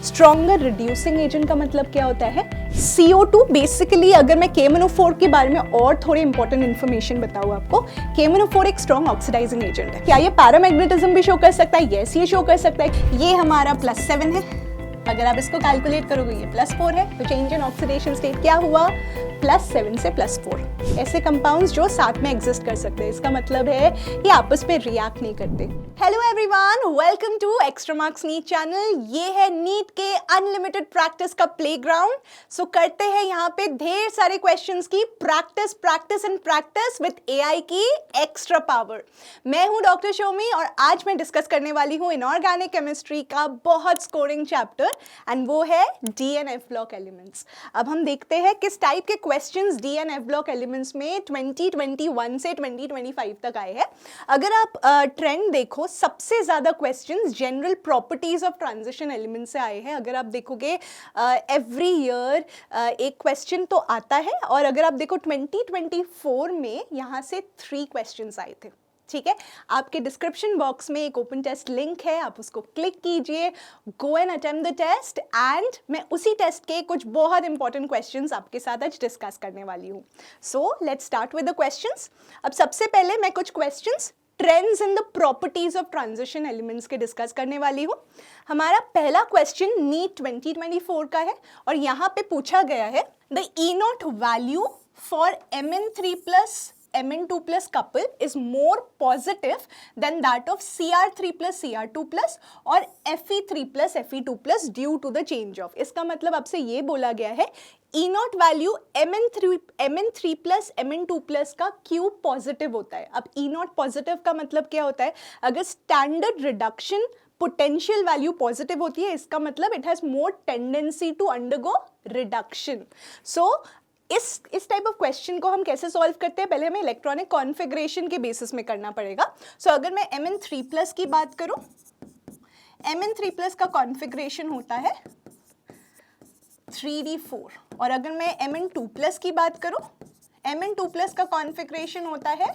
Stronger reducing agent का मतलब क्या होता है? CO2 बेसिकली, अगर मैं KMnO4 के बारे में और थोड़ी इंपॉर्टेंट इन्फॉर्मेशन बताऊँ आपको, KMnO4 एक स्ट्रॉन्ग ऑक्सीडाइजिंग एजेंट है। क्या ये पैरामैग्नेटिज्म भी शो कर सकता है? यस, ये शो कर सकता है। ये हमारा +7 है, अगर आप इसको कैलकुलेट करोगे ये +4 है, तो चेंज इन ऑक्सीडेशन स्टेट क्या हुआ? +7 से +4। ऐसे कंपाउंड्स जो साथ में एग्जिस्ट कर सकते हैं, इसका मतलब है ये आपस में रिएक्ट नहीं करते। Hello everyone, welcome to extra marks NEET channel. ये है नीट के अनलिमिटेड प्रैक्टिस का प्लेग्राउंड। सो करते हैं यहाँ पे ढेर सारे क्वेश्चंस की practice and practice with AI की एक्स्ट्रा पावर। मैं हूँ डॉक्टर शोमी और आज मैं डिस्कस करने वाली हूँ इनऑर्गेनिक केमिस्ट्री का बहुत स्कोरिंग चैप्टर, एंड वो है D and F block elements. अब हम देखते हैं किस टाइप के questions D and F block elements में 2021 से 2025 तक आए हैं। अगर आप ट्रेंड देखो, सबसे ज्यादा questions general properties of transition element से आए हैं। अगर आप देखोगे एवरी ईयर एक क्वेश्चन तो आता है, और अगर आप देखो 2024 में यहाँ से 3 क्वेश्चंस आए थे। ठीक है, आपके डिस्क्रिप्शन बॉक्स में एक ओपन टेस्ट लिंक है, आप उसको क्लिक कीजिए, go and attempt the test, and मैं उसी टेस्ट के कुछ बहुत इंपॉर्टेंट क्वेश्चंस आपके साथ आज डिस्कस करने वाली हूँ। So let's start with the questions. अब सबसे पहले मैं कुछ questions trends in the properties of transition elements के डिस्कस करने वाली हूँ। हमारा पहला क्वेश्चन नीट 2024 का है, और यहाँ पे पूछा गया है the E0 value for Mn3 plus Mn2 plus couple is more positive than that of Cr3 plus Cr2 plus और Fe3 plus Fe2 plus due to the change of। इसका मतलब आपसे ये बोला गया है E0 value Mn3 plus Mn2 plus का क्यों पॉजिटिव होता है। अब E0 पॉजिटिव का मतलब क्या होता है? अगर standard reduction potential value positive होती है, इसका मतलब it has more tendency to undergo reduction. So इस टाइप ऑफ क्वेश्चन को हम कैसे सॉल्व करते हैं? पहले हमें इलेक्ट्रॉनिक कॉन्फ़िगरेशन के बेसिस में करना पड़ेगा। सो अगर मैं Mn3+ की बात करूं, Mn3+ का कॉन्फ़िगरेशन होता है 3d4, और अगर मैं Mn2+ की बात करूं, Mn2+ का कॉन्फ़िगरेशन होता है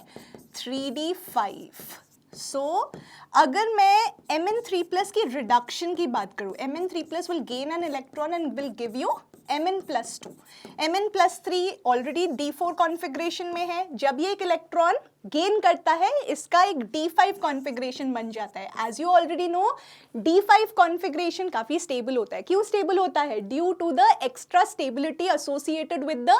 3d5। सो अगर मैं Mn3+ की रिडक्शन की बात करूं, Mn3+ will gain an electron and will give you Mn+2। Mn+3 already D4 configuration में है। जब ये एक इलेक्ट्रॉन गेन करता है, इसका एक D5 कॉन्फ़िगरेशन बन जाता है। As you already know, D5 configuration काफी स्टेबल होता है। क्यों स्टेबल होता है? Due to the extra stability associated with the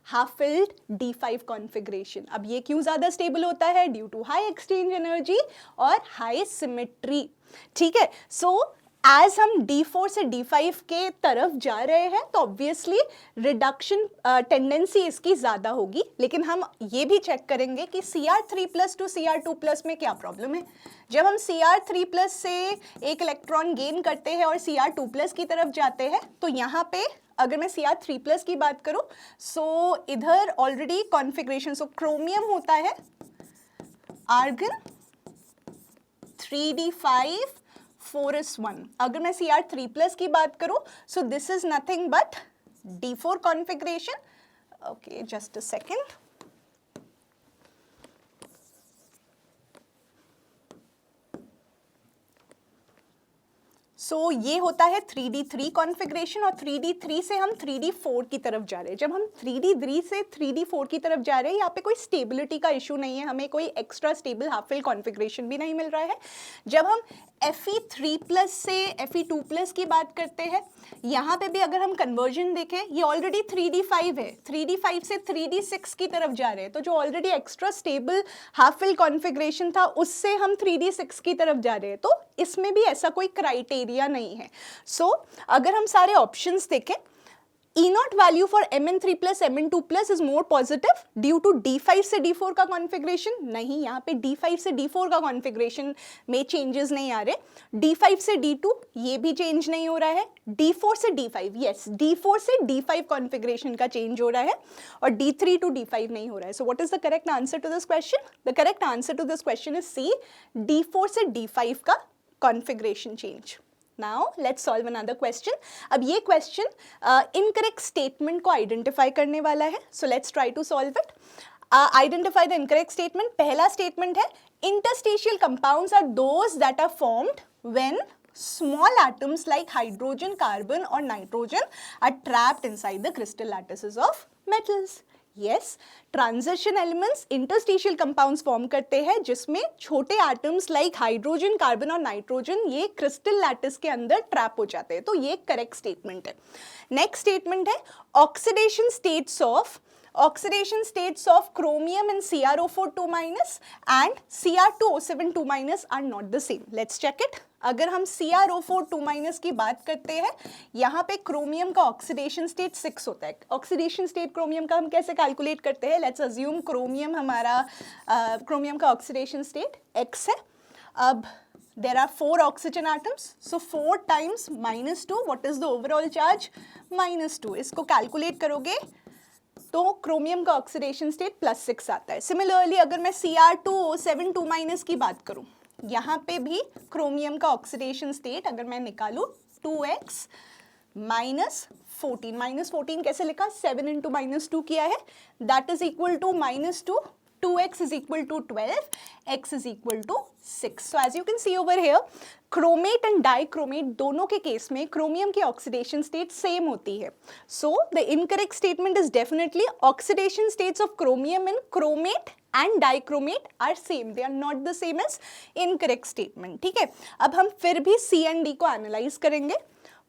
half filled D5 configuration. अब ये क्यों ज्यादा स्टेबल होता है? Due to high exchange energy और हाई सिमेट्री। ठीक है, सो एज हम D4 से D5 के तरफ जा रहे हैं, तो ऑब्वियसली रिडक्शन टेंडेंसी इसकी ज़्यादा होगी। लेकिन हम ये भी चेक करेंगे कि Cr3+ टू Cr2+ में क्या प्रॉब्लम है। जब हम Cr3+ से एक इलेक्ट्रॉन गेन करते हैं और Cr2+ की तरफ जाते हैं, तो यहाँ पे अगर मैं Cr3+ की बात करूँ, सो इधर ऑलरेडी कॉन्फ़िगरेशन, सो क्रोमियम होता है आर्गन 3d5 4s1। अगर मैं Cr3+ की बात करूं, so this is nothing but D4 configuration. Okay, just a second. So ये होता है 3d3 कॉन्फ़िगरेशन, और 3d3 से हम 3d4 की तरफ जा रहे हैं। जब हम 3d3 से 3d4 की तरफ जा रहे हैं, यहाँ पे कोई स्टेबिलिटी का इशू नहीं है, हमें कोई extra stable half fill configuration भी नहीं मिल रहा है। जब हम Fe3+ से Fe2+ की बात करते हैं, यहाँ पे भी अगर हम कन्वर्जन देखें, ये ऑलरेडी 3d5 है, 3d5 से 3d6 की तरफ जा रहे हैं, तो जो already extra stable half fill configuration था, उससे हम 3d6 की तरफ जा रहे हैं, तो इसमें भी ऐसा कोई क्राइटेरिया नहीं है। सो अगर हम सारे ऑप्शंस देखें, E0 value for Mn3+ Mn2+ is more positive due to D5 से D4 का कॉन्फ़िगरेशन। नहीं, यहाँ पे D5 से D4 का कॉन्फ़िगरेशन में चेंजेस नहीं आ रहे। D5 से D2 ये भी चेंज नहीं हो रहा है। D4 से D5, यस, D4 से D5 कॉन्फ़िगरेशन का चेंज हो रहा है, और D3 टू D5 नहीं हो रहा है। So what is the correct answer to this question? The correct answer to this question is C, D4 से D5 का configuration change. Now let's solve another question. अब ये question incorrect statement को identify करने वाला है. So let's try to solve it. Identify the incorrect statement. पहला statement है interstitial compounds are those that are formed when small atoms like hydrogen, carbon or nitrogen are trapped inside the crystal lattices of metals. Yes, transition elements interstitial compounds form करते हैं जिसमें छोटे atoms like hydrogen, carbon और nitrogen ये crystal lattice के अंदर trap हो जाते हैं। तो ये करेक्ट स्टेटमेंट है। नेक्स्ट स्टेटमेंट है oxidation states of chromium in CrO4 2- and Cr2O7 2- are not the same. Let's check it. अगर हम CrO4 2- की बात करते हैं, यहाँ पे क्रोमियम का ऑक्सीडेशन स्टेट 6 होता है। ऑक्सीडेशन स्टेट क्रोमियम का हम कैसे कैलकुलेट करते हैं? लेट्स अज्यूम क्रोमियम क्रोमियम का ऑक्सीडेशन स्टेट X है। अब there are 4 oxygen atoms, so 4 times -2, what is the overall charge? -2. इसको कैलकुलेट करोगे तो क्रोमियम का ऑक्सीडेशन स्टेट +6 आता है। सिमिलरली अगर मैं Cr2O7 2- की बात करूं, यहाँ पे भी क्रोमियम का ऑक्सीडेशन स्टेट अगर मैं निकालूं 2x -14 कैसे लिखा? 7 into -2 किया है, that is equal to -2, 2x is equal to 12, x is equal to 6. So as you can see over here, chromate and dichromate दोनों के केस में क्रोमियम की ऑक्सीडेशन स्टेट सेम होती है। So the incorrect statement is definitely oxidation states of chromium in chromate and dichromate are same, they are not the same as incorrect statement. ठीक है, अब हम फिर भी C एंड D को एनालाइज करेंगे।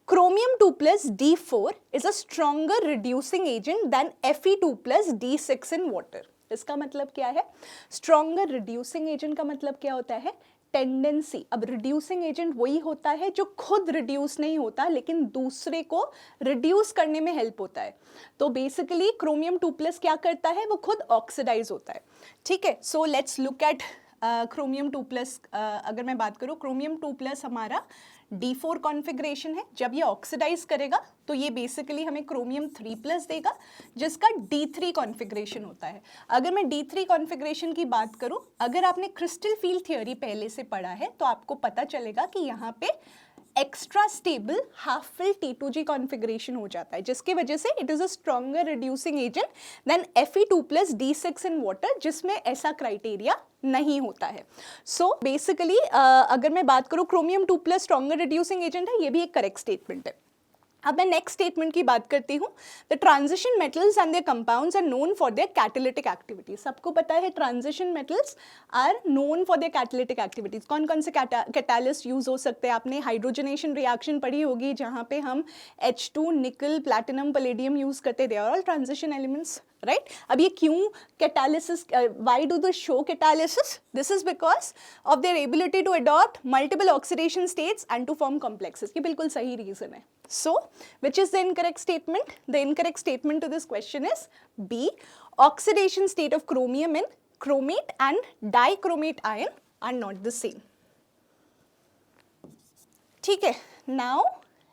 Chromium 2+ D4 is a stronger reducing agent than Fe2+ D6 in water. इसका मतलब क्या है? स्ट्रॉन्गर रिड्यूसिंग एजेंट का मतलब क्या होता है? टेंडेंसी। अब रिड्यूसिंग एजेंट वही होता है जो खुद रिड्यूस नहीं होता लेकिन दूसरे को रिड्यूस करने में हेल्प होता है। तो बेसिकली क्रोमियम 2+ क्या करता है? वो खुद ऑक्सीडाइज होता है। ठीक है, so let's look at chromium 2+। अगर मैं बात करूँ, क्रोमियम 2+ हमारा D4 कॉन्फ़िगरेशन है। जब ये ऑक्सीडाइज करेगा तो ये बेसिकली हमें क्रोमियम 3+ देगा जिसका D3 कॉन्फ़िगरेशन होता है। अगर मैं D3 कॉन्फ़िगरेशन की बात करूं, अगर आपने क्रिस्टल फील्ड थ्योरी पहले से पढ़ा है तो आपको पता चलेगा कि यहाँ पे extra stable half fill T2G configuration हो जाता है जिसकी वजह से it is a stronger reducing agent than Fe2+ D6 in water, जिसमें ऐसा क्राइटेरिया नहीं होता है। सो बेसिकली अगर मैं बात करूं क्रोमियम 2+ स्ट्रॉन्गर रिड्यूसिंग एजेंट है, ये भी एक करेक्ट स्टेटमेंट है। अब मैं नेक्स्ट स्टेटमेंट की बात करती हूँ। The transition metals and their compounds are known for their catalytic activities. सबको पता है transition metals are known for their catalytic activities. कौन कौन से कैटालिस्ट यूज हो सकते हैं? आपने हाइड्रोजनेशन रिएक्शन पढ़ी होगी जहाँ पे हम H2 निकल, प्लैटिनम, पलेडियम यूज करते, they are all transition elements, right? अब ये क्यों catalysis, why do they show catalysis? This is because of their ability to adopt multiple oxidation states and to form complexes. ये बिल्कुल सही reason है। So, which is the incorrect statement? The incorrect statement to this question is B. Oxidation state of chromium in chromate and dichromate ion are not the same. ठीक है, now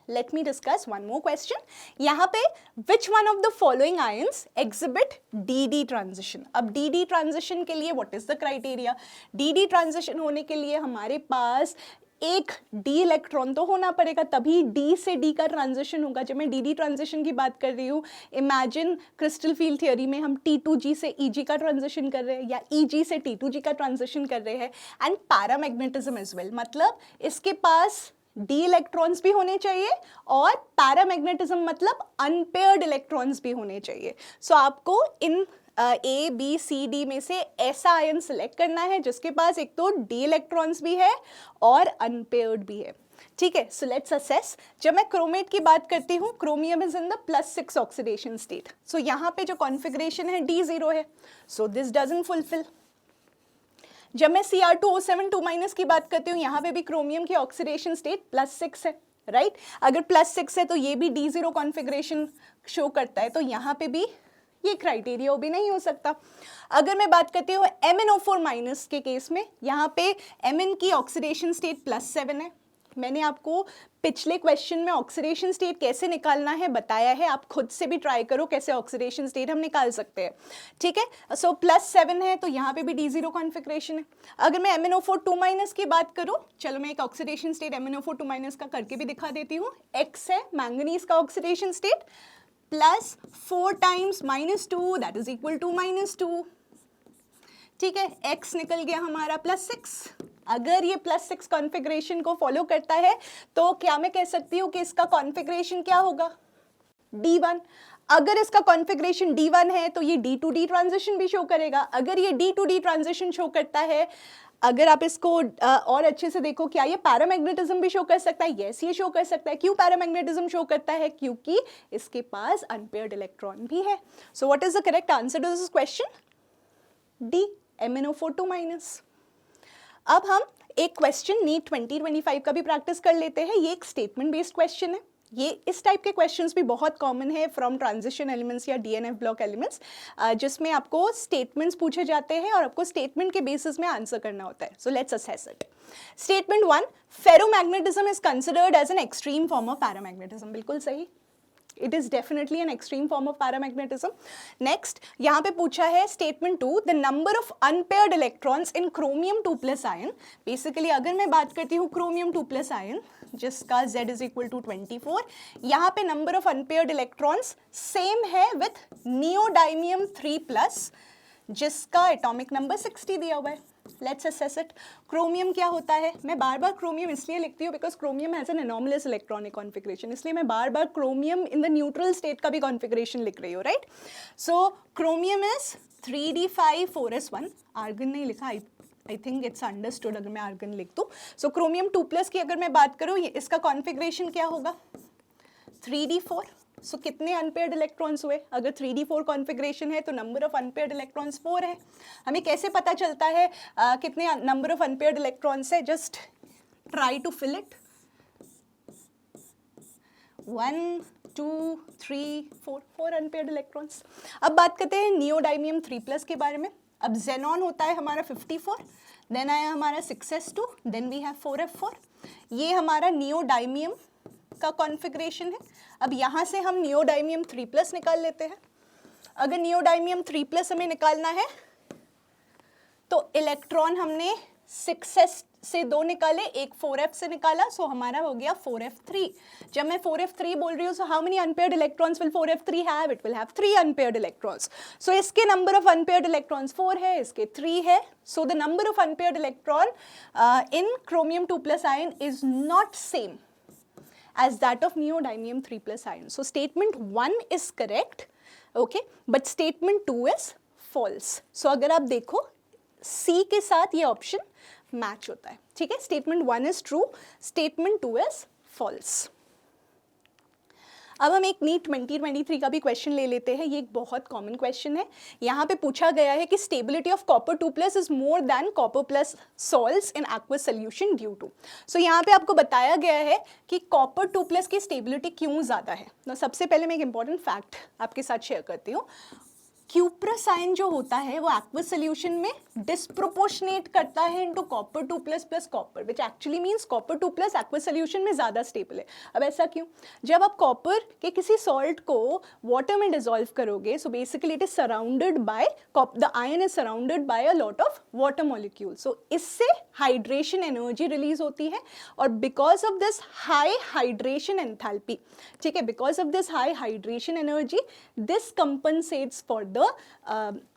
let me discuss one more question. यहाँ पे which one of the following ions exhibit DD transition? अब DD transition के लिए what is the criteria? DD transition होने के लिए हमारे पास एक D इलेक्ट्रॉन तो होना पड़ेगा, तभी D से D का ट्रांजिशन होगा। जब मैं DD ट्रांजिशन की बात कर रही हूँ, इमेजिन क्रिस्टल फील्ड थ्योरी में हम T2G से EG का ट्रांजिशन कर रहे हैं या EG से T2G का ट्रांजिशन कर रहे हैं, एंड पैरामैग्नेटिज्म एज वेल, मतलब इसके पास D इलेक्ट्रॉन्स भी होने चाहिए और पैरामैग्नेटिज्म मतलब अनपेयर्ड इलेक्ट्रॉन्स भी होने चाहिए। सो आपको इन A, B, C, D में से ऐसा आयन सिलेक्ट करना है जिसके पास एक तो D इलेक्ट्रॉन्स भी है और अनपेयर्ड भी है। ठीक है, सो लेट्स असेस। जब मैं क्रोमेट की बात करती हूँ, chromium is in the +6 oxidation state. So यहाँ पे जो कॉन्फ़िगरेशन है D0 है, सो दिस डजंट फुलफिल। जब मैं Cr2O7 2- की बात करती हूँ, यहाँ पे भी क्रोमियम की ऑक्सीडेशन स्टेट +6 है, राइट? अगर +6 है तो ये भी D0 कॉन्फ़िगरेशन शो करता है, तो यहाँ पे भी ये क्राइटेरिया भी नहीं हो सकता। अगर मैं बात करती हूँ MnO4- के केस में, यहाँ पे Mn की ऑक्सीडेशन स्टेट +7 है। मैंने आपको पिछले क्वेश्चन में ऑक्सीडेशन स्टेट कैसे निकालना है बताया है, आप खुद से भी ट्राई करो कैसे ऑक्सीडेशन स्टेट हम निकाल सकते हैं। ठीक है, सो +7 है तो यहाँ पे भी D0 कॉन्फ़िगरेशन है। अगर मैं MnO4 2- की बात करूँ, चलो मैं एक ऑक्सीडेशन स्टेट MnO4 2- का करके भी दिखा देती हूँ। X है मैंगनीज का oxidation state, +4 times -2 that is equal to -2। ठीक है, X निकल गया हमारा +6। अगर ये +6 कॉन्फ़िगरेशन को फॉलो करता है तो क्या मैं कह सकती हूँ कि इसका कॉन्फ़िगरेशन क्या होगा, D1। अगर इसका कॉन्फ़िगरेशन D1 है तो ये D to D ट्रांजिशन भी शो करेगा। अगर ये D to D transition show करता है, अगर आप इसको और अच्छे से देखो, क्या ये पैरामैग्नेटिज्म भी शो कर सकता है? यस, ये शो कर सकता है। क्यों पैरामैग्नेटिज्म शो करता है? क्योंकि इसके पास अनपेयर्ड इलेक्ट्रॉन भी है। So what is the correct answer to this question? D, MnO4 -। अब हम एक क्वेश्चन नीट 2025 का भी प्रैक्टिस कर लेते हैं। ये एक स्टेटमेंट बेस्ड क्वेश्चन है। ये इस टाइप के क्वेश्चंस भी बहुत कॉमन है फ्रॉम ट्रांजिशन एलिमेंट्स या DNF ब्लॉक एलिमेंट्स, जिसमें आपको स्टेटमेंट्स पूछे जाते हैं और आपको स्टेटमेंट के बेसिस में आंसर करना होता है। So let's assess it. Statement 1, ferromagnetism is considered as an extreme form of paramagnetism. बिल्कुल सही, it is definitely an extreme form of paramagnetism. Next यहाँ पे पूछा है statement 2, the number of unpaired electrons in chromium 2+ ion. Basically अगर मैं बात करती हूँ क्रोमियम 2+ आयन जिसका Z = 24, यहाँ पे number of unpaired electrons same है विथ नियोडाइमियम 3+ जिसका एटॉमिक नंबर 60 दिया हुआ है। Let's assess it. क्रोमियम क्या होता है? मैं बार बार क्रोमियम इसलिए लिखती हूँ because chromium has an anomalous electronic configuration, इसलिए मैं बार बार chromium in the neutral state का भी कॉन्फ़िगरेशन लिख रही हूँ, right? So chromium is 3d5 4s1। Argon नहीं लिखा, आई थिंक इट्स अंडरस्टूड अगर मैं आर्गन लिख दूँ। सो क्रोमियम 2+ की अगर मैं बात करूँ, इसका कॉन्फ़िगरेशन क्या होगा? 3d4। सो कितने अनपेयर्ड इलेक्ट्रॉन्स हुए? अगर 3d4 कॉन्फ़िगरेशन है तो नंबर ऑफ अनपेयर्ड इलेक्ट्रॉन्स 4 है। हमें कैसे पता चलता है कितने नंबर ऑफ अनपेयर्ड इलेक्ट्रॉन्स है? Just try to fill it. 1 2 3 4 unpaired electrons. अब बात करते हैं नियोडाइमियम 3+ के बारे में। अब जेनॉन होता है हमारा 54, देन आया हमारा 6s2, then we have 4f4। ये हमारा नियोडाइमियम का कॉन्फ़िगरेशन है। अब यहाँ से हम नियोडाइमियम 3+ निकाल लेते हैं। अगर नियोडाइमियम 3+ हमें निकालना है तो इलेक्ट्रॉन हमने 6s से 2 निकाले, एक 4f से निकाला, सो हमारा हो गया 4f3। जब मैं 4f3 बोल रही हूँ, so how many unpaired electrons will 4f3 have? It will have 3 unpaired electrons. So इसके नंबर ऑफ अनपेयर्ड इलेक्ट्रॉन्स 4 है, इसके 3 है। So the number of unpaired electron in chromium 2+ ion is not same as that of neodymium 3+ ion. So statement 1 is correct, okay, but statement 2 is false. So अगर आप देखो C के साथ ये option match होता है, ठीक है? statement 1 is true, statement 2 is false. अब हम एक नीट 2023 का भी क्वेश्चन ले लेते हैं। ये एक बहुत कॉमन क्वेश्चन है। यहाँ पे पूछा गया है कि stability of copper 2+ is more than copper plus salts in aqueous solution due to. So यहाँ पे आपको बताया गया है कि कॉपर 2+ की स्टेबिलिटी क्यों ज़्यादा है। तो सबसे पहले मैं एक इंपॉर्टेंट फैक्ट आपके साथ शेयर करती हूँ। क्यूप्रस आयन जो होता है वो एक्वस सोल्यूशन में डिस्प्रोपोर्शनेट करता है into copper 2+ plus copper, which actually means copper 2+ aqueous solution में ज़्यादा स्टेबल है। अब ऐसा क्यों? जब आप कॉपर के किसी सॉल्ट को वाटर में डिजोल्व करोगे, so basically it is surrounded by the ion is surrounded by a lot of water molecule. So इससे हाइड्रेशन एनर्जी रिलीज होती है और because of this high hydration enthalpy, ठीक है, because of this high hydration energy this compensates for the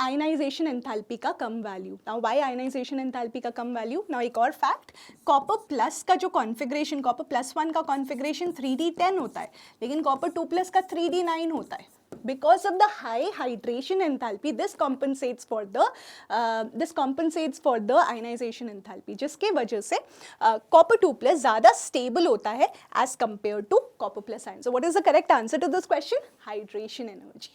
ionization enthalpy का कम value. Now why ionization enthalpy का कम वैल्यू? नाउ एक और फैक्ट, कॉपर प्लस का जो कॉन्फ़िगरेशन, कॉपर +1 का कॉन्फ़िगरेशन 3d10 होता है, लेकिन कॉपर 2+ का 3d9 होता है। Because of the high hydration enthalpy, this compensates for the ionization enthalpy, जिसके वजह से copper 2+ ज़्यादा stable होता है as compared to copper plus ion. So what is the correct answer to this question? Hydration energy.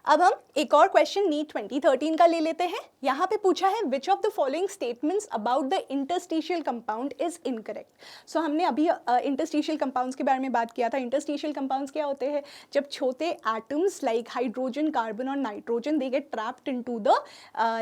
अब हम एक और क्वेश्चन नीट 2013 का ले लेते हैं। यहाँ पे पूछा है which of the following statements about the interstitial compound is incorrect. So हमने अभी इंटरस्टिशियल कंपाउंड्स के बारे में बात किया था। इंटरस्टिशियल कंपाउंड्स क्या होते हैं? जब छोटे एटम्स लाइक हाइड्रोजन, कार्बन और nitrogen they get trapped into the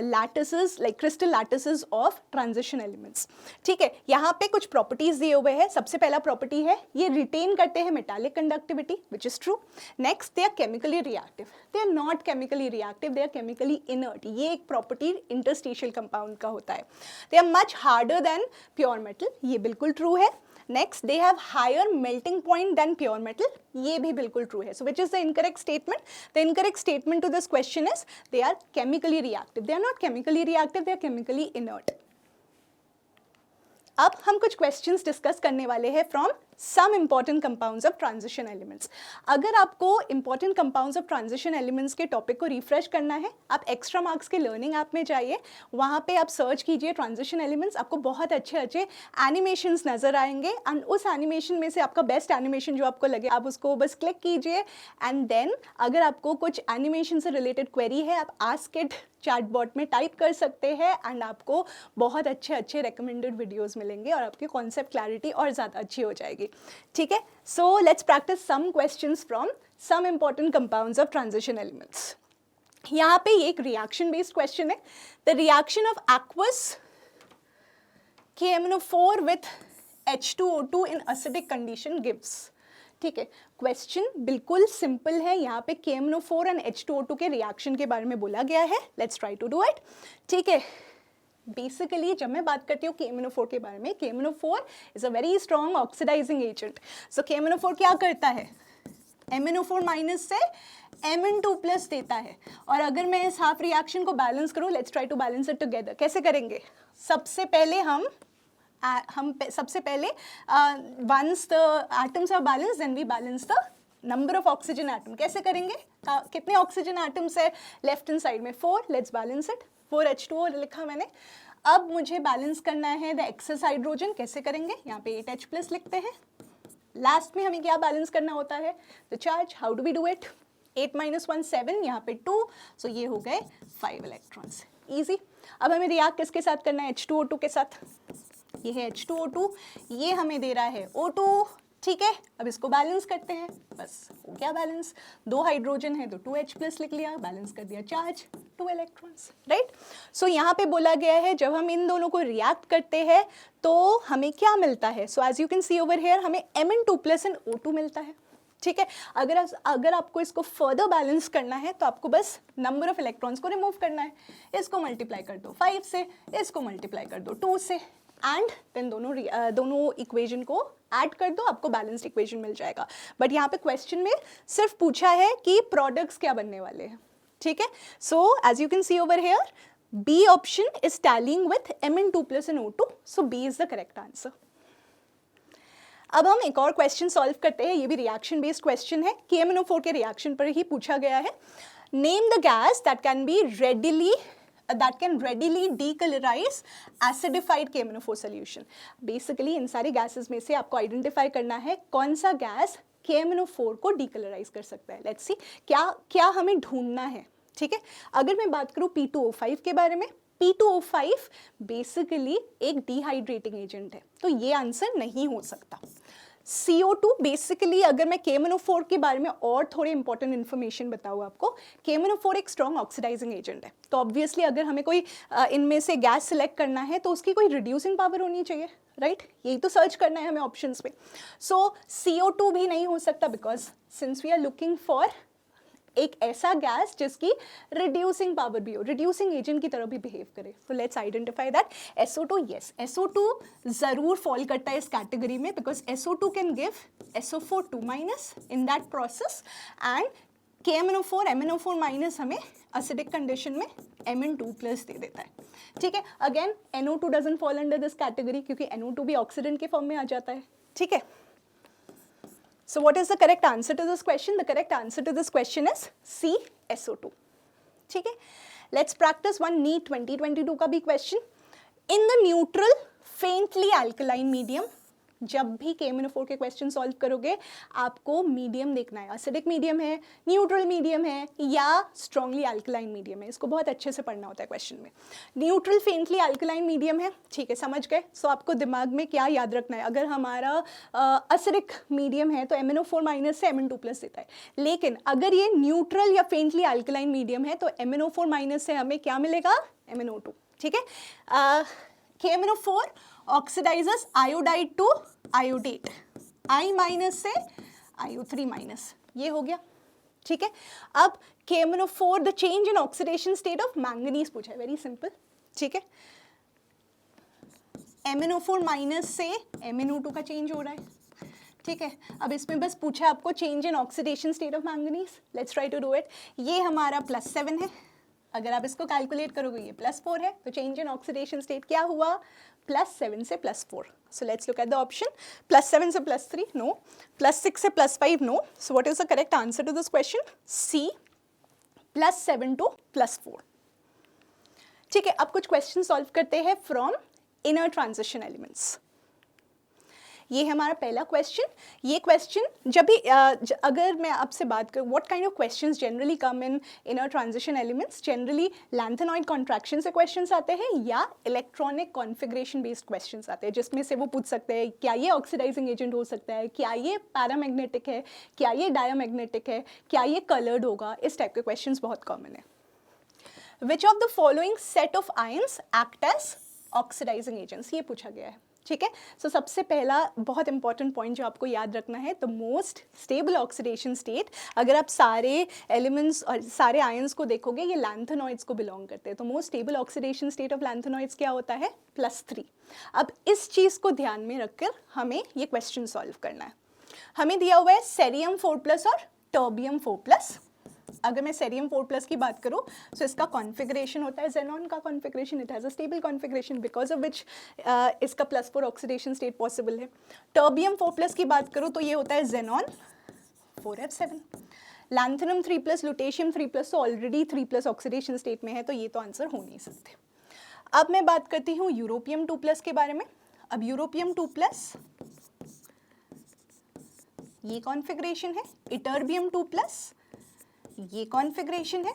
lattices, like crystal lattices of transition elements, ठीक है। यहाँ पे कुछ प्रॉपर्टीज दिए हुए हैं। सबसे पहला प्रॉपर्टी है ये रिटेन करते हैं metallic conductivity, which is true. Next, they are chemically reactive, they are not chemically reactive, they are chemically inert. ये एक प्रॉपर्टी इंटरस्टिशियल कंपाउंड का होता है। They are much harder than pure metal, ये बिल्कुल ट्रू है। Next, they have higher melting point than pure metal, ये भी बिल्कुल ट्रू है। So which is the incorrect statement? The incorrect statement to this question is they are chemically reactive, they are not chemically reactive, they are chemically inert. अब हम कुछ questions discuss करने वाले हैं from some important compounds of transition elements. अगर आपको important compounds of transition elements के topic को रिफ्रेश करना है, आप एक्स्ट्रा मार्क्स के लर्निंग ऐप में जाइए, वहाँ पे आप सर्च कीजिए ट्रांजिशन एलिमेंट्स, आपको बहुत अच्छे अच्छे एनिमेशंस नजर आएंगे एंड उस एनिमेशन में से आपका बेस्ट एनिमेशन जो आपको लगे आप उसको बस क्लिक कीजिए एंड देन अगर आपको कुछ एनिमेशन से रिलेटेड क्वेरी है आप आस्क इट चैटबॉट में टाइप कर सकते हैं एंड आपको बहुत अच्छे अच्छे रिकमेंडेड वीडियोस मिलेंगे और आपकी कॉन्सेप्ट क्लैरिटी और ज़्यादा अच्छी हो जाएगी। ठीक है, so let's practice some questions from some important compounds of transition elements. यहाँ पे ये एक रिएक्शन बेस्ड क्वेश्चन है। The reaction of aqueous KMnO4 with H2O2 in acidic condition gives। ठीक है, क्वेश्चन बिल्कुल सिंपल है। यहाँ पे KMnO4 एंड H2O2 के रिएक्शन के बारे में बोला गया है। Let's try to do it. ठीक है, बेसिकली जब मैं बात करती हूँ KMnO4 के बारे में, KMnO4 is a very strong oxidising agent. So KMnO4 क्या करता है, MnO4 माइनस से Mn2 प्लस देता है। और अगर मैं इस हाफ रिएक्शन को बैलेंस करूँ, let's try to balance it together. कैसे करेंगे, सबसे पहले सबसे पहले once the atoms are balance then we balance the number of oxygen atom. कैसे करेंगे, कितने ऑक्सीजन एटम्स है लेफ्ट हैंड साइड में, 4। लेट्स बैलेंस इट, 4H2O लिखा मैंने। अब मुझे बैलेंस करना है द एक्सेस हाइड्रोजन। कैसे करेंगे, यहाँ पे 8H प्लस लिखते हैं। लास्ट में हमें क्या बैलेंस करना होता है, the charge. How do we do it, 8 - 1 7, यहाँ पे 2, सो ये हो गए 5 इलेक्ट्रॉन्स। ईजी। अब हमें रिएक्ट किसके साथ करना है, H2O2 के साथ। ये है H2O2, ये हमें दे रहा है O2। ठीक है, अब इसको बैलेंस करते हैं, बस हो गया बैलेंस। 2 हाइड्रोजन है तो 2H प्लस लिख लिया, बैलेंस कर दिया चार्ज, 2 इलेक्ट्रॉन्स, राइट। सो यहाँ पे बोला गया है जब हम इन दोनों को रिएक्ट करते हैं तो हमें क्या मिलता है। So as you can see over here हमें Mn2 प्लस एंड O2 मिलता है। ठीक है, अगर आपको इसको फर्दर बैलेंस करना है तो आपको बस नंबर ऑफ इलेक्ट्रॉन्स को रिमूव करना है। इसको मल्टीप्लाई कर दो 5 से, इसको मल्टीप्लाई कर दो 2 से एंड देन दोनों इक्वेशन को ऐड कर दो, आपको बैलेंस्ड इक्वेशन मिल जाएगा। बट यहाँ पे क्वेश्चन में सिर्फ पूछा है कि प्रोडक्ट्स क्या बनने वाले हैं। ठीक है, so as you can see over here B option is tallying with Mn2 plus and O2, so B is the correct answer. अब हम एक और क्वेश्चन सॉल्व करते हैं, ये भी रिएक्शन बेस्ड क्वेश्चन है, KMnO4 के रिएक्शन पर ही पूछा गया है। Name the gas that can readily decolorize acidified KMnO4 solution। Basically इन सारे गैसेस में से आपको आइडेंटिफाई करना है कौन सा गैस KMnO4 को डीकलराइज कर सकता है। लेट्स सी क्या हमें ढूंढना है। ठीक है, अगर मैं बात करूं P2O5 के बारे में, P2O5 बेसिकली एक डिहाइड्रेटिंग एजेंट है, तो ये आंसर नहीं हो सकता। CO2 बेसिकली अगर मैं KMnO4 के बारे में और थोड़े इंपॉर्टेंट इन्फॉर्मेशन बताऊँ आपको, KMnO4 एक स्ट्रॉन्ग ऑक्सीडाइजिंग एजेंट है, तो ऑब्वियसली अगर हमें कोई इनमें से गैस सिलेक्ट करना है तो उसकी कोई रिड्यूसिंग पावर होनी चाहिए, राइट। यही तो सर्च करना है हमें ऑप्शंस में। सो CO2 भी नहीं हो सकता because since we are looking for एक ऐसा गैस जिसकी रिड्यूसिंग पावर भी हो, रिड्यूसिंग एजेंट की तरह भी बिहेव करे। तो let's identify that SO2। Yes, SO2 जरूर फॉल करता है इस कैटेगरी में because SO2 can give SO4 2- in that process and KMnO4 MnO4- हमें असिडिक कंडीशन में Mn2 प्लस दे देता है। ठीक है, again NO2 doesn't fall under this category क्योंकि NO2 भी ऑक्सीडेंट के फॉर्म में आ जाता है। ठीक है, so what is the correct answer to this question? The correct answer to this question is C, SO2. ठीक है, let's practice one NEET 2022 का भी question. In the neutral faintly alkaline medium, जब भी KMnO4 के क्वेश्चन सॉल्व करोगे आपको medium देखना है, असिडिक मीडियम है, न्यूट्रल मीडियम है या स्ट्रांगली अल्कलाइन मीडियम है। इसको बहुत अच्छे से पढ़ना होता है क्वेश्चन में। न्यूट्रल फेंटली अल्कलाइन मीडियम है, ठीक है, समझ गए। सो आपको दिमाग में क्या याद रखना है, अगर हमारा असिडिक मीडियम है तो MnO4- से Mn2 प्लस देता है, लेकिन अगर ये न्यूट्रल या फेंटली अल्कलाइन मीडियम है तो MnO4- से हमें क्या मिलेगा, MnO2। ठीक है, KMnO4 oxidises iodide to iodate, I- से IO3-, ये हो गया। ठीक है, अब KMnO4 the change in oxidation state of manganese पूछा है, वेरी सिंपल। ठीक है, MnO4- से MnO2 का चेंज हो रहा है। ठीक है, अब इसमें बस पूछा आपको change in oxidation state of manganese. Let's try to do it. ये हमारा +7 है, अगर आप इसको कैलकुलेट करोगे ये +4 है, तो चेंज इन ऑक्सीडेशन स्टेट क्या हुआ, +7 से +4. So let's look at the option. +7 से +3, no. +6 से +5, no. So what is the correct answer to this question? C, +7 to +4. ठीक है, अब कुछ क्वेश्चन सॉल्व करते हैं फ्रॉम इनर ट्रांजिशन एलिमेंट्स. ये है हमारा पहला क्वेश्चन. ये क्वेश्चन जब भी अगर मैं आपसे बात करूँ what kind of questions generally come in inner transition elements, generally lanthanoid contraction से क्वेश्चंस आते हैं या इलेक्ट्रॉनिक कॉन्फ़िगरेशन बेस्ड क्वेश्चंस आते हैं, जिसमें से वो पूछ सकते हैं क्या ये ऑक्सीडाइजिंग एजेंट हो सकता है, क्या ये पैरामैग्नेटिक है, क्या ये डायामैग्नेटिक है, क्या ये कलर्ड होगा. इस टाइप के क्वेश्चंस बहुत कॉमन है. Which of the following set of ions act as oxidising agents, ये पूछा गया है. ठीक है, सो सबसे पहला बहुत इंपॉर्टेंट पॉइंट जो आपको याद रखना है, the most stable oxidation state. अगर आप सारे एलिमेंट्स और सारे आयंस को देखोगे ये लैंथेनॉइड्स को बिलोंग करते हैं. तो most stable oxidation state of lanthanoids क्या होता है? +3. अब इस चीज़ को ध्यान में रखकर हमें ये क्वेश्चन सॉल्व करना है. हमें दिया हुआ है सेरियम 4+ और टर्बियम 4+. अगर मैं सेरियम 4+ की बात करूं तो इसका कॉन्फ़िगरेशन होता है ज़ेनॉन का configuration. It has a stable configuration because of विच इसका +4 ऑक्सीडेशन स्टेट पॉसिबल है. टर्बियम 4+ की बात करूं तो ये होता है ज़ेनॉन 4f7. लैंथेनम 3+, लुटेशियम 3+, तो ऑलरेडी 3+ ऑक्सीडेशन स्टेट में है, तो ये तो आंसर हो नहीं सकते. अब मैं बात करती हूँ यूरोपियम 2+ के बारे में. अब यूरोपियम 2+, ये कॉन्फ़िगरेशन है. इटर्बियम 2+, ये कॉन्फ़िगरेशन है.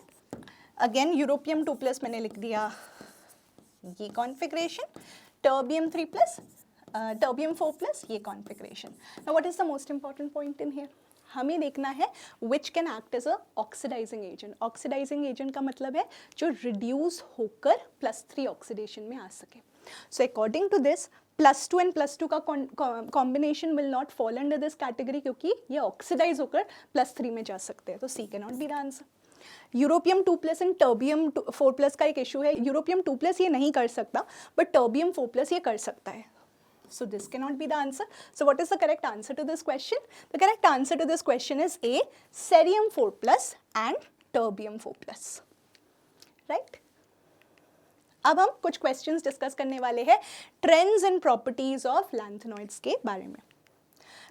अगेन यूरोपियम 2+ मैंने लिख दिया, ये कॉन्फ़िगरेशन. टर्बियम 3+, टर्बियम 4+, ये configuration. Now what is the most important point in here? हमें देखना है which can act as a oxidising agent. Oxidising agent का मतलब है जो रिड्यूस होकर +3 ऑक्सीडेशन में आ सके. So according to this +2 and +2 का combination will not fall under this category, क्योंकि ये ऑक्सीडाइज होकर +3 में जा सकते हैं. तो C can not be the answer. Europium 2+ and terbium 4+ का एक इशू है. यूरोपियम 2+ ये नहीं कर सकता, बट टर्बियम 4+ ये कर सकता है. So this cannot be the answer. So what is the correct answer to this question? The correct answer to this question is A, cerium 4+ and terbium 4+. Right? अब हम कुछ क्वेश्चंस डिस्कस करने वाले हैं trends and properties of lanthanoids के बारे में.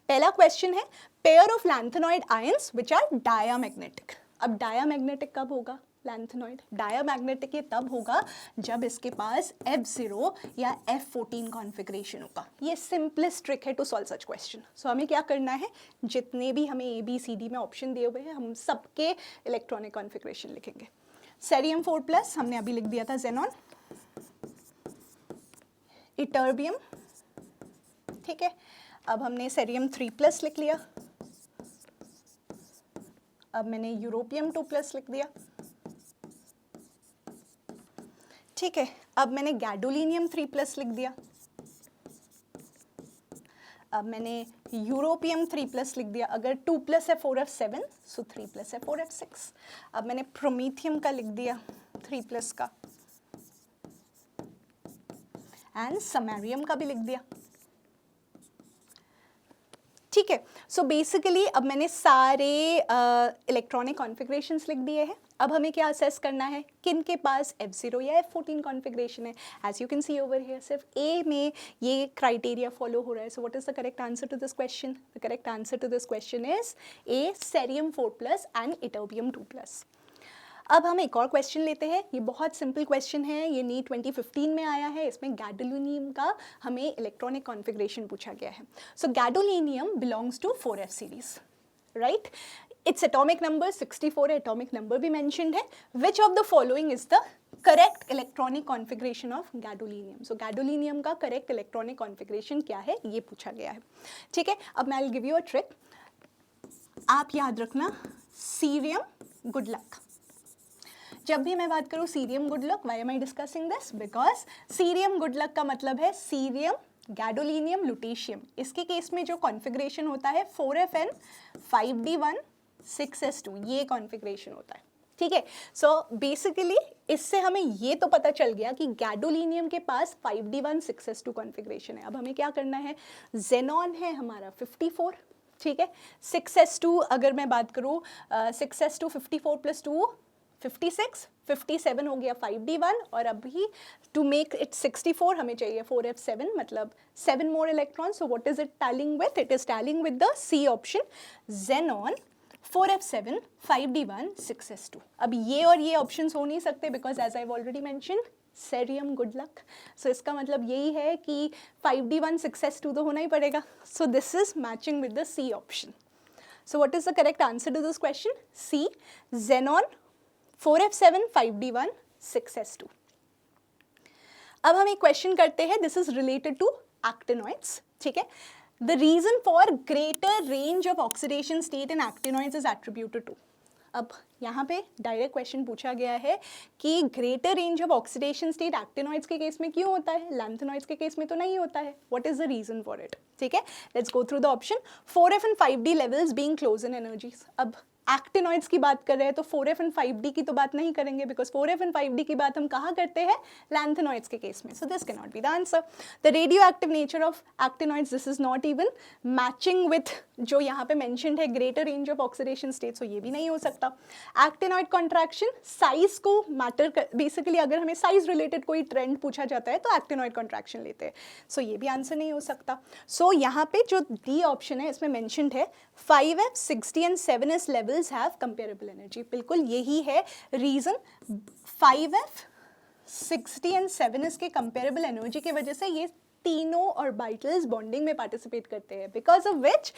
पहला क्वेश्चन है pair of lanthanoid ions which are diamagnetic. अब डायामैग्नेटिक कब होगा लैंथेनॉइड? डायामैग्नेटिक ये तब होगा जब इसके पास F0 या F14 कॉन्फ़िगरेशन होगा. ये सिंपलेस्ट ट्रिक है टू सॉल्व सच क्वेश्चन. सो हमें क्या करना है, जितने भी हमें ABCD में ऑप्शन दिए हुए हैं हम सबके इलेक्ट्रॉनिक कॉन्फ़िगरेशन लिखेंगे. सेरियम 4+ हमने अभी लिख दिया था ज़ेनॉन. इटर्बियम, ठीक है. अब हमने सेरियम 3+ लिख लिया. अब मैंने यूरोपियम 2+ लिख दिया. ठीक है. अब मैंने गैडोलिनियम 3+ लिख दिया. अब मैंने यूरोपियम 3+ लिख दिया. अगर 2+ है 4f7, सो 3+ है 4f6. अब मैंने प्रोमीथियम का लिख दिया 3+ का, एंड समैरियम का भी लिख दिया. ठीक है. सो बेसिकली अब मैंने सारे इलेक्ट्रॉनिक कॉन्फ़िगरेशंस लिख दिए हैं. अब हमें क्या असेस करना है, किन के पास F0 या F14 कॉन्फ़िगरेशन है. As you can see over here सिर्फ A में ये क्राइटेरिया फॉलो हो रहा है. So what is the correct answer to this question? The correct answer to this question is A, cerium 4+ and ytterbium 2+. अब हम एक और क्वेश्चन लेते हैं. ये बहुत सिंपल क्वेश्चन है, ये नीट 2015 में आया है. इसमें गैडोलिनियम का हमें इलेक्ट्रॉनिक कॉन्फ़िगरेशन पूछा गया है. So gadolinium belongs to 4f series, right. Its atomic number 64 है, एटॉमिक नंबर भी मेंशन्ड है. Which of the following is the correct electronic configuration of gadolinium? So gadolinium का करेक्ट इलेक्ट्रॉनिक कॉन्फ़िगरेशन क्या है, ये पूछा गया है. ठीक है. अब मैं will give you a trick. आप याद रखना, सीरियम, गुड लक. जब भी मैं बात करूँ cerium good luck, why am I discussing this? Because cerium good luck का मतलब है सीरियम, गैडोलिनियम, लुटेशियम. इसके केस में जो कॉन्फ़िगरेशन होता है 4FN 5D1 6S2, ये कॉन्फ़िगरेशन होता है. ठीक है. सो बेसिकली इससे हमें ये तो पता चल गया कि गैडोलिनियम के पास 5D1 6S2 कॉन्फ़िगरेशन है. अब हमें क्या करना है, ज़ेनॉन है हमारा 54. ठीक है. 6S2 अगर मैं बात करूँ 6S2 54 + 2 56, 57 हो गया 5d1 और अभी टू मेक इट 64 हमें चाहिए 4f7 मतलब 7 more electrons. So what is it tallying with? It is tallying with the C option, xenon 4f7 5d1 6s2. अब ये और ये ऑप्शंस हो नहीं सकते because as I already mention cerium good luck. So इसका मतलब यही है कि 5d1 6s2 तो होना ही पड़ेगा. सो this is matching with the C option. So what is the correct answer to this question? C, xenon 4f7 5d1 6s2. अब हम एक क्वेश्चन करते हैं. This is related to actinoids. ठीक है. The reason for greater range of oxidation state in actinoids is attributed to. अब यहाँ पे डायरेक्ट क्वेश्चन पूछा गया है कि greater range of oxidation state actinoids के केस में क्यों होता है, लैंथेनॉइड्स के केस में तो नहीं होता है. What is the reason for it? ठीक है, let's go through the option. 4f एंड 5d levels being close in energies. अब एक्टिनॉइड्स की बात कर रहे हैं तो 4f एंड 5d की तो बात नहीं करेंगे बिकॉज 4f एंड 5d की बात हम कहाँ करते हैं, लैंथेनॉइड्स के केस में. So this can not be the answer. The radioactive nature of actinoids, this is not even matching with जो यहाँ पे मेंशन्ड है greater range of oxidation state. So ये भी नहीं हो सकता. एक्टिनॉइड कॉन्ट्रैक्शन साइज को मैटर कर, बेसिकली अगर हमें साइज रिलेटेड कोई ट्रेंड पूछा जाता है तो एक्टिनॉइड कॉन्ट्रैक्शन लेते हैं. सो ये भी आंसर नहीं हो सकता. सो यहाँ पे जो डी ऑप्शन है इसमें मेंशन्ड है 5f 60 and 7s levels have comparable energy. बिल्कुल यही है रीजन. 5f 60 एंड 7s के कंपेरेबल एनर्जी की वजह से ये तीनों ऑर्बिटल्स बॉन्डिंग में पार्टिसिपेट करते हैं because of which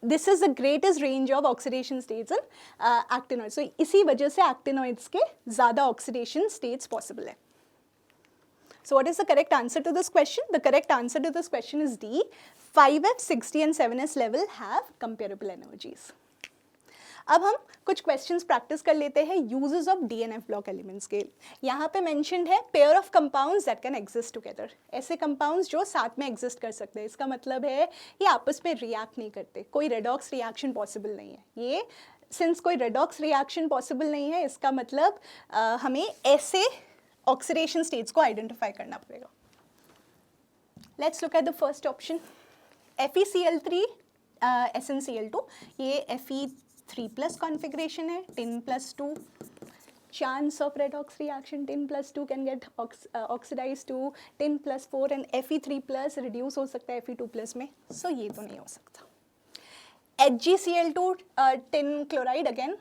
this is the greatest range of oxidation states in actinoids. So इसी वजह से एक्टिनॉइड्स के ज़्यादा ऑक्सीडेशन स्टेट्स पॉसिबल है. So what is the correct answer to this question? The correct answer to this question is D. 5f 60 and 7s level have comparable energies. अब हम कुछ questions practice कर लेते हैं uses of DNF block elements के. यहाँ पे mentioned है pair of compounds that can exist together. ऐसे कंपाउंड्स जो साथ में एग्जिस्ट कर सकते हैं. इसका मतलब है ये आपस में रिएक्ट नहीं करते, कोई रेडॉक्स रिएक्शन पॉसिबल नहीं है. ये सिंस कोई रेडॉक्स रिएक्शन पॉसिबल नहीं है इसका मतलब हमें ऐसे ऑक्सीडेशन स्टेट्स को आइडेंटिफाई करना पड़ेगा. Let's look at the first option. FeCl3 SnCl2. ये Fe3+ कॉन्फ़िगरेशन है. 10+2 chance of redox reaction 10+2 can get oxidized to 10+4 and Fe3+ reduce हो सकता है Fe2+ में. सो ये तो नहीं हो सकता. HgCl2 tin chloride again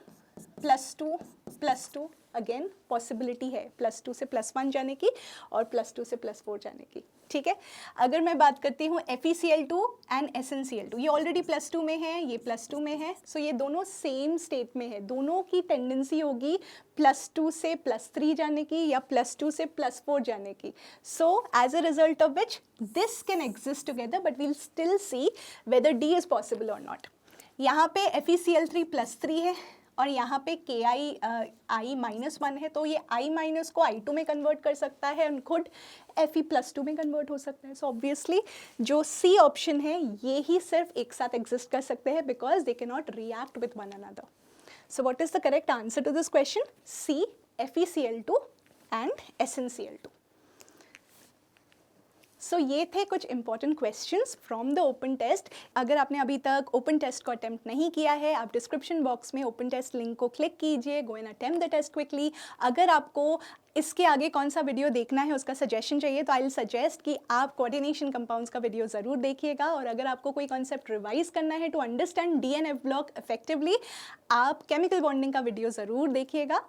+2 again possibility है +2 से +1 जाने की और +2 से +4 जाने की. ठीक है. अगर मैं बात करती हूँ FeCl2 एंड SnCl2, ये ऑलरेडी +2 में है, ये +2 में है. सो ये दोनों सेम स्टेट में है. दोनों की टेंडेंसी होगी +2 से +3 जाने की या +2 से +4 जाने की. So as a result of which this can exist together but we'll still see whether D is possible और नॉट. यहाँ पे FeCl3 +3 है और यहाँ पे Ki-1 है तो ये I- को I2 में कन्वर्ट कर सकता है और खुद Fe+2 में कन्वर्ट हो सकता है. सो ऑब्वियसली जो C ऑप्शन है ये ही सिर्फ एक साथ एग्जिस्ट कर सकते हैं because they can not react with one another. So what is the correct answer to this question? C, FeCl2 and SnCl2. So ये थे कुछ important questions from the open test. अगर आपने अभी तक ओपन टेस्ट को अटेम्प्ट नहीं किया है आप डिस्क्रिप्शन बॉक्स में ओपन टेस्ट लिंक को क्लिक कीजिए. Go and attempt the test quickly. अगर आपको इसके आगे कौन सा वीडियो देखना है उसका सजेशन चाहिए तो आई विल सजेस्ट कि आप कोऑर्डिनेशन कंपाउंड्स का वीडियो ज़रूर देखिएगा. और अगर आपको कोई कॉन्सेप्ट रिवाइज करना है to understand DNF block effectively आप केमिकल बॉन्डिंग का वीडियो ज़रूर देखिएगा.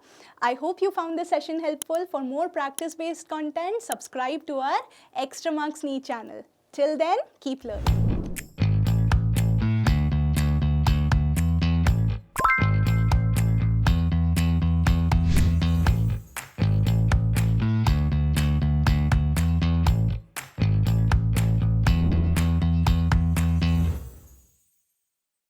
I hope you found this session helpful. For more practice based content subscribe to our extra marks NEET channel. Till then keep learning.